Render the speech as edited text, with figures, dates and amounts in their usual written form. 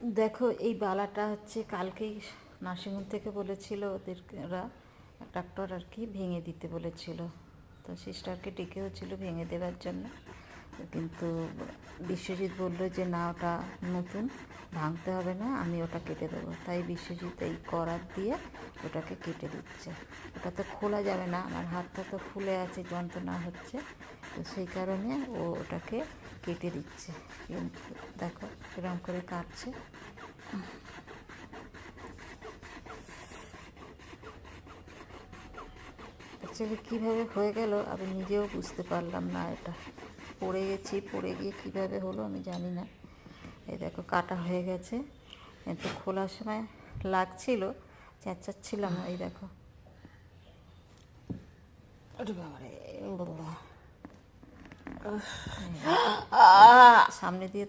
দেখো এই বালাটা হচ্ছে কালকেই নার্সিংহোম থেকে বলেছিল ওরা ডাক্তার আর কি ভেঙে দিতে বলেছিল। তো সিস্টারকে ডেকেও ছিল ভেঙে দেওয়ার জন্য, কিন্তু বিশ্বজিৎ বললো যে না, ওটা নতুন, ভাঙতে হবে না, আমি ওটা কেটে দেবো। তাই বিশ্বজিৎ এই করাত দিয়ে ওটাকে কেটে দিচ্ছে। ওটা তো খোলা যাবে না, আমার হাতটা তো ফুলে আছে, যন্ত্রণা হচ্ছে, তো সেই কারণে ও ওটাকে কেটে দিচ্ছে। কিন্তু দেখো এরকম করে কাটছে। অ্যাকচুয়ালি কীভাবে হয়ে গেল আমি নিজেও বুঝতে পারলাম না। এটা পড়ে গেছি, পড়ে গিয়ে কীভাবে হলো আমি জানি না। এই দেখো কাটা হয়ে গেছে, কিন্তু খোলার সময় লাগছিল, চেঁচাচ্ছিলাম না। এই দেখো, সামনে দিয়ে